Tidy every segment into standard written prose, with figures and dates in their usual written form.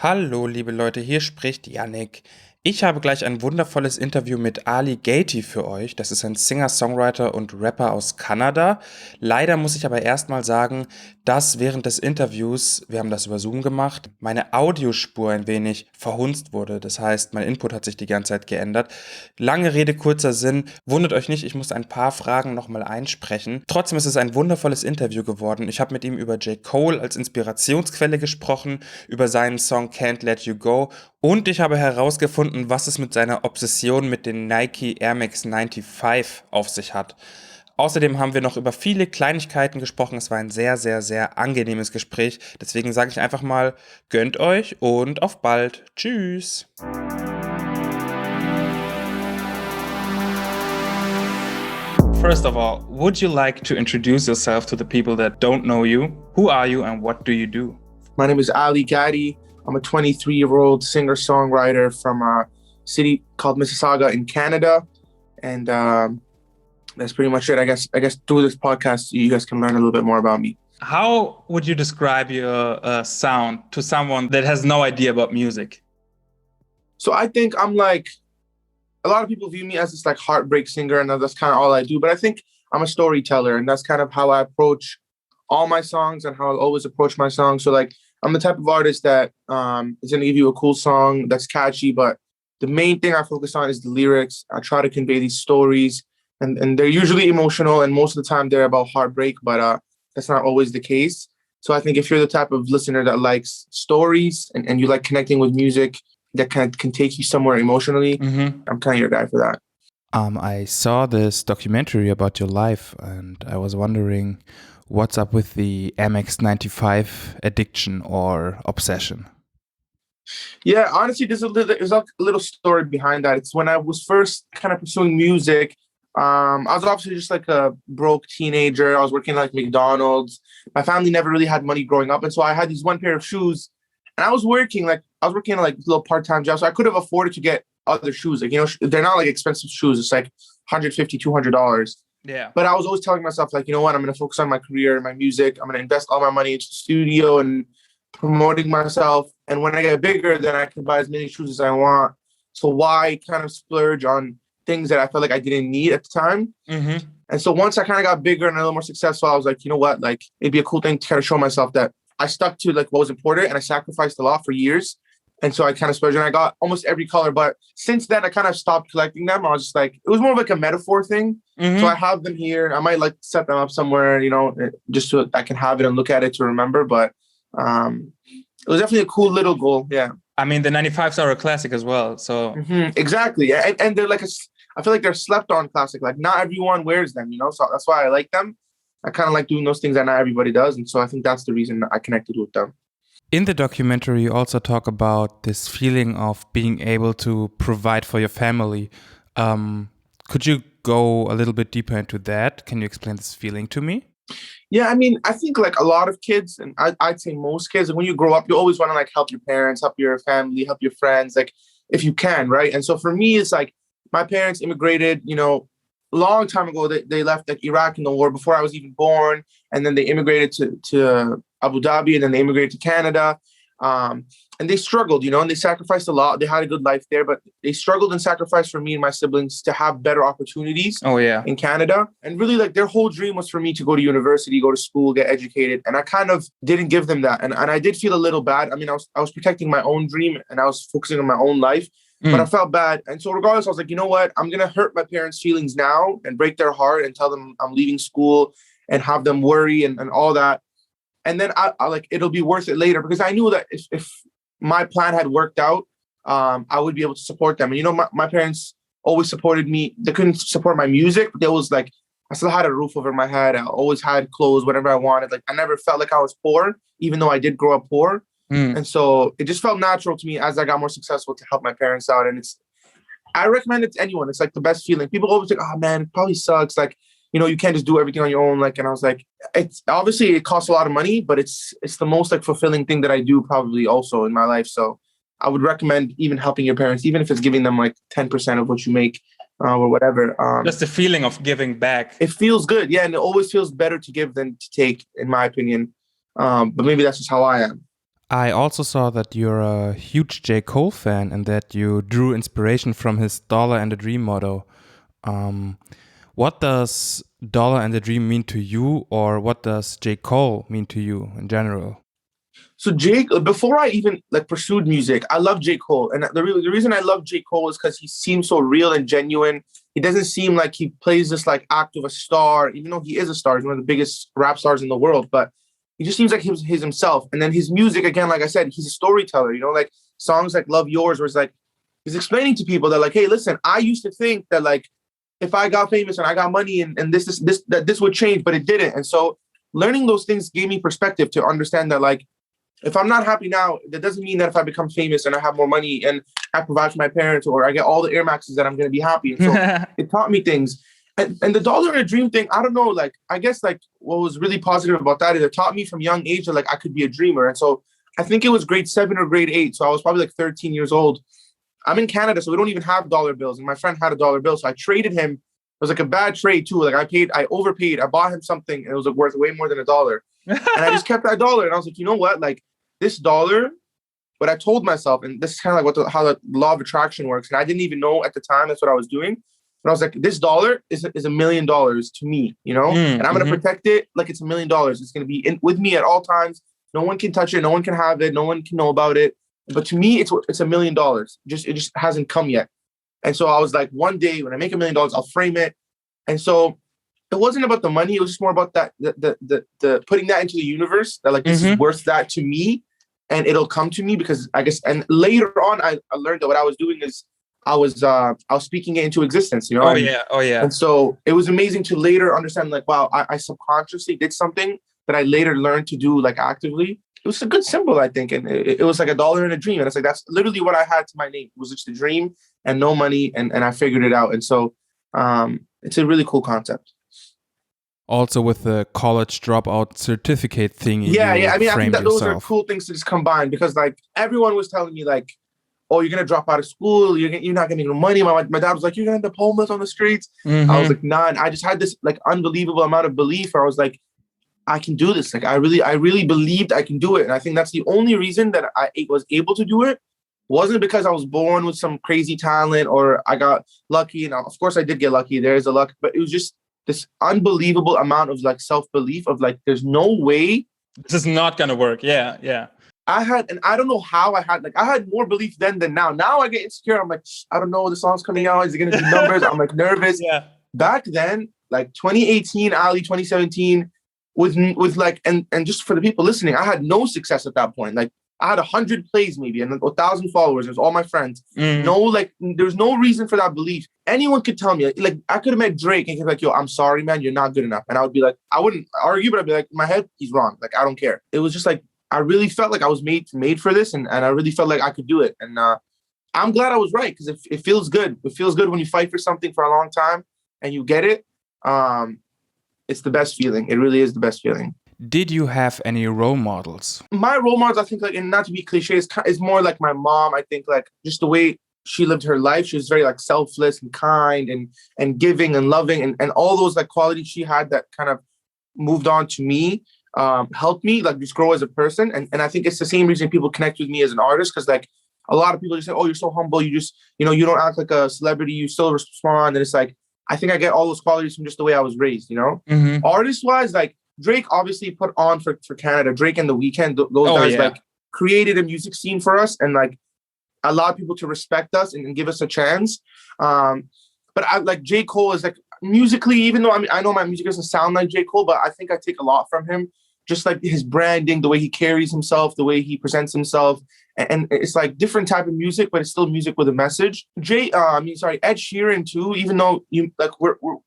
Hallo, liebe Leute, hier spricht Yannick. Ich habe gleich ein wundervolles Interview mit Ali Gatie für euch. Das ist ein Singer, Songwriter und Rapper aus Kanada. Leider muss ich aber erstmal sagen, dass während des Interviews, wir haben das über Zoom gemacht, meine Audiospur ein wenig verhunzt wurde. Das heißt, mein Input hat sich die ganze Zeit geändert. Lange Rede, kurzer Sinn. Wundert euch nicht, ich muss ein paar Fragen nochmal einsprechen. Trotzdem ist es ein wundervolles Interview geworden. Ich habe mit ihm über J. Cole als Inspirationsquelle gesprochen, über seinen Song Cant Let You Go und ich habe herausgefunden, was es mit seiner Obsession mit den Nike Air Max 95 auf sich hat. Außerdem haben wir noch über viele Kleinigkeiten gesprochen. Es war ein sehr, sehr, sehr angenehmes Gespräch. Deswegen sage ich einfach mal, gönnt euch und auf bald. Tschüss. First of all, would you like to introduce yourself to the people that don't know you? Who are you and what do you do? My name is Ali Gatie. I'm a 23-year-old singer-songwriter from a city called Mississauga in Canada. And that's pretty much it. I guess through this podcast, you guys can learn a little bit more about me. How would you describe your sound to someone that has no idea about music? So I think I'm like, a lot of people view me as this like heartbreak singer, and that's kind of all I do. But I think I'm a storyteller, and that's kind of how I approach all my songs and how I always approach my songs. So like, I'm the type of artist that is going to give you a cool song that's catchy, but the main thing I focus on is the lyrics. I try to convey these stories, and they're usually emotional, and most of the time they're about heartbreak, but that's not always the case. So I think if you're the type of listener that likes stories and you like connecting with music that can take you somewhere emotionally, I'm kind of your guy for that. I saw this documentary about your life, and I was wondering, what's up with the MX95 addiction or obsession? Yeah, honestly, there's a little story behind that. It's when I was first kind of pursuing music. I was obviously just like a broke teenager. I was working at like McDonald's. My family never really had money growing up, and so I had these one pair of shoes. And I was working at like little part-time jobs, so I could have afforded to get other shoes. Like, you know, they're not like expensive shoes. It's like $150, $200. Yeah. But I was always telling myself, like, you know what, I'm going to focus on my career and my music. I'm going to invest all my money into the studio and promoting myself. And when I get bigger, then I can buy as many shoes as I want. So why kind of splurge on things that I felt like I didn't need at the time? Mm-hmm. And so once I kind of got bigger and a little more successful, I was like, you know what, like, it'd be a cool thing to kind of show myself that I stuck to like what was important and I sacrificed a lot for years. And so I kind of splurged and I got almost every color. But since then, I kind of stopped collecting them. I was just like, it was more of like a metaphor thing. Mm-hmm. So I have them here. I might like set them up somewhere, you know, just so I can have it and look at it to remember. But it was definitely a cool little goal. Yeah. I mean, the 95s are a classic as well. So exactly. And they're like, I feel like they're slept on classic. Like not everyone wears them, you know, so that's why I like them. I kind of like doing those things that not everybody does. And so I think that's the reason I connected with them. In the documentary, you also talk about this feeling of being able to provide for your family. Could you go a little bit deeper into that? Can you explain this feeling to me? Yeah, I mean, I think like a lot of kids, and I'd say most kids, when you grow up, you always want to like help your parents, help your family, help your friends, like if you can, right? And so for me, it's like my parents immigrated, you know, a long time ago. They left like Iraq in the war before I was even born. And then they immigrated to Abu Dhabi, and then they immigrated to Canada. And they struggled, you know, and they sacrificed a lot. They had a good life there, but they struggled and sacrificed for me and my siblings to have better opportunities in Canada. And really, like, their whole dream was for me to go to university, go to school, get educated. And I kind of didn't give them that. And I did feel a little bad. I mean, I was protecting my own dream and I was focusing on my own life, but I felt bad. And so regardless, I was like, you know what? I'm going to hurt my parents' feelings now and break their heart and tell them I'm leaving school and have them worry and all that. And then I like, it'll be worth it later, because I knew that if my plan had worked out, I would be able to support them. And, you know, my parents always supported me. They couldn't support my music, but they was like, I still had a roof over my head. I always had clothes, whatever I wanted. Like, I never felt like I was poor, even though I did grow up poor. And so it just felt natural to me as I got more successful to help my parents out. And I recommend it to anyone. It's like the best feeling. People always think, oh man, it probably sucks. Like, you know, you can't just do everything on your own. Like, and I was like, it's obviously it costs a lot of money, but it's the most like fulfilling thing that I do probably also in my life. So I would recommend even helping your parents, even if it's giving them like 10% of what you make or whatever. Just the feeling of giving back. It feels good. Yeah. And it always feels better to give than to take, in my opinion. But maybe that's just how I am. I also saw that you're a huge J. Cole fan and that you drew inspiration from his Dolla and the Dream motto. What does Dolla and the Dream mean to you, or what does J. Cole mean to you in general? So Jake, before I even like pursued music, I love J. Cole. And the reason I love J. Cole is because he seems so real and genuine. He doesn't seem like he plays this like act of a star, even though he is a star. He's one of the biggest rap stars in the world, but he just seems like he's himself. And then his music, again, like I said, he's a storyteller, you know, like songs like Love Yours, where it's like, he's explaining to people that like, hey, listen, I used to think that like, if I got famous and I got money and this would change, but it didn't. And so learning those things gave me perspective to understand that like, if I'm not happy now, that doesn't mean that if I become famous and I have more money and I provide for my parents or I get all the Air Maxes that I'm going to be happy. And so it taught me things. And the Dollar and a Dream thing, I don't know, like, I guess like what was really positive about that is it taught me from young age that like I could be a dreamer. And so I think it was grade 7 or grade 8. So I was probably like 13 years old. I'm in Canada, so we don't even have dollar bills. And my friend had a dollar bill. So I traded him. It was like a bad trade too. Like I overpaid. I bought him something and it was like worth way more than $1. And I just kept that dollar. And I was like, you know what? Like this dollar, what I told myself, and this is kind of like how the law of attraction works. And I didn't even know at the time that's what I was doing. And I was like, this dollar is $1 million to me, you know, and I'm going to protect it like it's $1 million. It's going to be with me at all times. No one can touch it. No one can have it. No one can know about it. But to me, it's $1 million. It just hasn't come yet. And so I was like, one day when I make $1 million, I'll frame it. And so it wasn't about the money. It was just more about that, the putting that into the universe, that like, this is worth that to me and it'll come to me because I guess, and later on, I learned that what I was doing is I was speaking it into existence, you know? Oh yeah. And so it was amazing to later understand like, wow, I subconsciously did something that I later learned to do like actively. It was a good symbol, I think. And it was like $1 and a dream. And it's like, that's literally what I had to my name. It was just a dream and no money. And I figured it out. And so it's a really cool concept. Also with the college dropout certificate thing. Yeah. I mean, I think that those are cool things to just combine because like everyone was telling me like, oh, you're going to drop out of school. You're not going to make no money. My dad was like, you're going to end up homeless on the streets. I was like, nah. And I just had this like unbelievable amount of belief where I was like, I can do this. Like I really believed I can do it. And I think that's the only reason that I was able to do it. Wasn't because I was born with some crazy talent or I got lucky. And of course I did get lucky. There is a luck, but it was just this unbelievable amount of like self-belief of like, there's no way this is not going to work. Yeah. I don't know how I had more belief then than now. Now I get insecure. I'm like, I don't know, the song's coming out. Is it going to do numbers? I'm like nervous. Yeah. Back then, like 2018, Ali, 2017, with like, and just for the people listening, I had no success at that point. Like I had 100 plays maybe and 1,000 followers. It was all my friends. No, like there's no reason for that belief. Anyone could tell me, like I could have met Drake and he'd be like, yo, I'm sorry, man, you're not good enough. And I would be like, I wouldn't argue, but I'd be like, in my head, he's wrong. Like, I don't care. It was just like, I really felt like I was made for this. And I really felt like I could do it. And I'm glad I was right because it feels good. It feels good when you fight for something for a long time and you get it. It's the best feeling. It really is the best feeling. Did you have any role models? My role models, I think, like, and not to be cliche, it's more like my mom. I think, like, just the way she lived her life. She was very, like, selfless and kind and giving and loving and all those, like, qualities she had that kind of moved on to me, helped me, like, just grow as a person. And I think it's the same reason people connect with me as an artist because, like, a lot of people just say, oh, you're so humble. You just, you know, you don't act like a celebrity. You still respond. And it's like, I think I get all those qualities from just the way I was raised, you know? Artist-wise, like, Drake obviously put on for Canada. Drake and The Weeknd, those guys like created a music scene for us and like allowed people to respect us and give us a chance. But I like J. Cole is like musically, even though I know my music doesn't sound like J. Cole, but I think I take a lot from him. Just like his branding, the way he carries himself, the way he presents himself. And it's like different type of music, but it's still music with a message. Ed Sheeran too, even though you like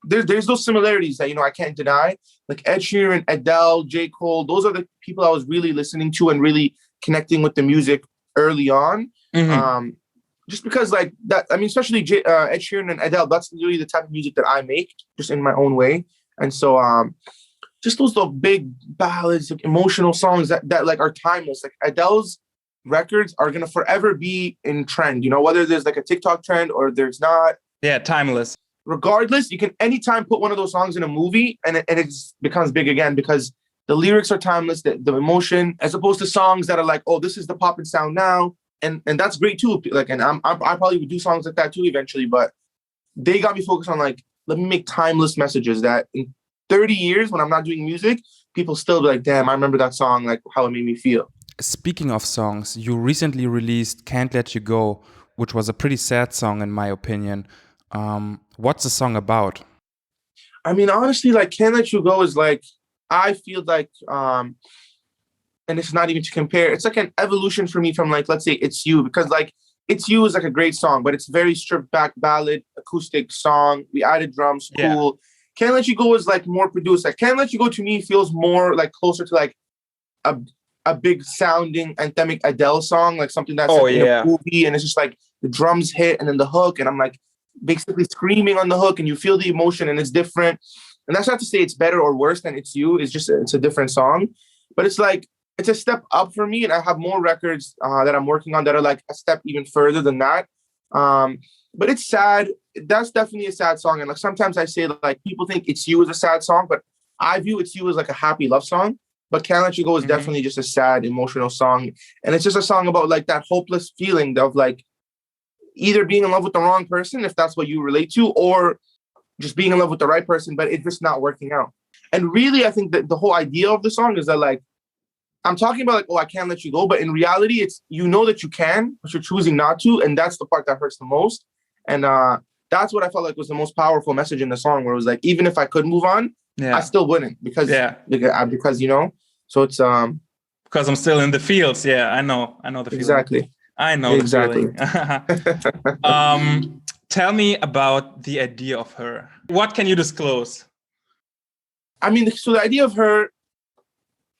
there's those similarities that, you know, I can't deny. Like Ed Sheeran, Adele, J. Cole, those are the people I was really listening to and really connecting with the music early on. Just because like that, I mean, especially Ed Sheeran and Adele, that's really the type of music that I make just in my own way. And so just those big ballads, like emotional songs that like are timeless. Like Adele's records are gonna forever be in trend, you know, whether there's like a TikTok trend or there's not. Yeah, timeless. Regardless, you can anytime put one of those songs in a movie and it becomes big again because the lyrics are timeless, the emotion, as opposed to songs that are like, oh, this is the pop and sound now. And that's great too. Like, and I probably would do songs like that too eventually, but they got me focused on like, let me make timeless messages that in 30 years when I'm not doing music, people still be like, damn, I remember that song, like how it made me feel. Speaking of songs, you recently released Can't Let You Go, which was a pretty sad song in my opinion. What's the song about? I mean, honestly, like Can't Let You Go is like, I feel like, and it's not even to compare. It's like an evolution for me from like, let's say It's You, because like It's You is like a great song, but it's very stripped back ballad, acoustic song. We added drums, cool. Yeah. Can't Let You Go is like more produced. Like Can't Let You Go to me feels more like closer to like a big sounding anthemic Adele song, like something that's like in a movie, and it's just like the drums hit and then the hook, and I'm like basically screaming on the hook, and you feel the emotion, and it's different. And that's not to say it's better or worse than It's You. It's just it's a different song, but it's like it's a step up for me, and I have more records that I'm working on that are like a step even further than that. But it's sad. That's definitely a sad song, and like sometimes I say like people think It's You is a sad song, but I view It's You as like a happy love song. But Can't Let You Go is definitely just a sad, emotional song, and it's just a song about like that hopeless feeling of like either being in love with the wrong person, if that's what you relate to, or just being in love with the right person, but it's just not working out. And really, I think that the whole idea of the song is that like, I'm talking about like, oh, I can't let you go. But in reality, it's, you know that you can, but you're choosing not to. And that's the part that hurts the most. And that's what I felt like was the most powerful message in the song, where it was like, even if I could move on, I still wouldn't because, you know, so it's, because I'm still in the fields. Yeah, I know the feeling. Exactly. I know exactly. The feeling. Tell me about the idea of Her. What can you disclose? I mean, so the idea of Her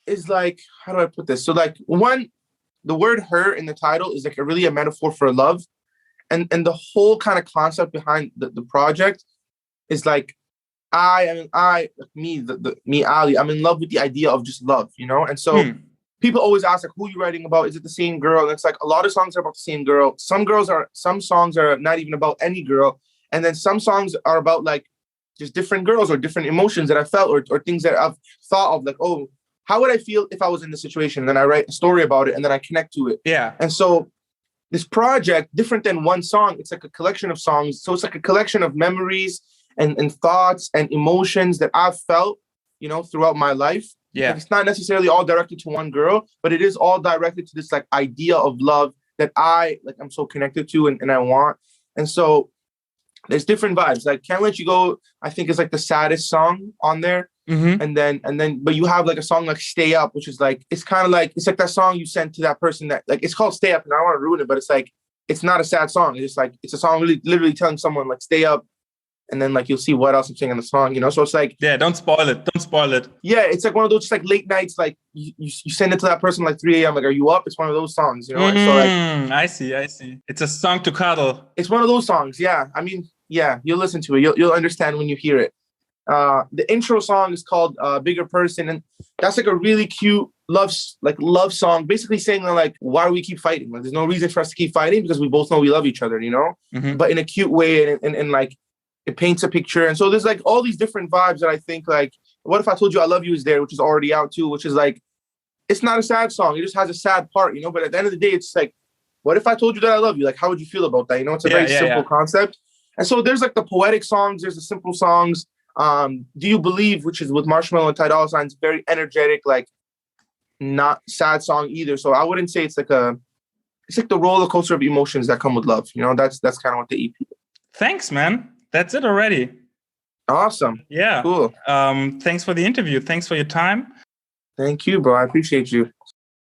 is like, how do I put this? So like one, the word her in the title is like a metaphor for love. And the whole kind of concept behind the project is like, me, Ali, I'm in love with the idea of just love, you know? And so people always ask like, who are you writing about? Is it the same girl? And it's like, a lot of songs are about the same girl. Some songs are not even about any girl. And then some songs are about like just different girls or different emotions that I felt or things that I've thought of, like, oh, how would I feel if I was in this situation? And then I write a story about it and then I connect to it. Yeah. And so this project, different than one song, it's like a collection of songs. So it's like a collection of memories and thoughts and emotions that I've felt, you know, throughout my life. Yeah. Like, it's not necessarily all directed to one girl, but it is all directed to this like idea of love that I'm so connected to and I want. And so there's different vibes. Like Can't Let You Go, I think is like the saddest song on there. And then, but you have like a song like Stay Up, which is like, it's kind of like, it's like that song you sent to that person that like, it's called Stay Up, and I don't want to ruin it, but it's like, it's not a sad song. It's just like, it's a song really literally telling someone like, stay up. And then like, you'll see what else I'm saying in the song, you know? So it's like, yeah, don't spoil it. Yeah. It's like one of those just like late nights, like you send it to that person like 3 a.m. Like, are you up? It's one of those songs, you know? And so like, I see. It's a song to cuddle. It's one of those songs. Yeah. I mean, yeah, you'll listen to it. You'll understand when you hear it. The intro song is called Bigger Person, and that's like a really cute love song, basically saying like, why do we keep fighting? Like, there's no reason for us to keep fighting because we both know we love each other, you know? But in a cute way, and like it paints a picture. And so there's like all these different vibes that I think like, What If I Told You I Love You is there, which is already out too, which is like, it's not a sad song, it just has a sad part, you know? But at the end of the day, it's like, what if I told you that I love you? Like, how would you feel about that? You know, it's a very simple concept. And so there's like the poetic songs, there's the simple songs. Do You Believe, which is with Marshmello and Dolla, it's very energetic, like not sad song either. So I wouldn't say it's like the roller coaster of emotions that come with love. You know, that's kind of what the EP is. Thanks, man. That's it already. Awesome. Yeah. Cool. Thanks for the interview. Thanks for your time. Thank you, bro. I appreciate you.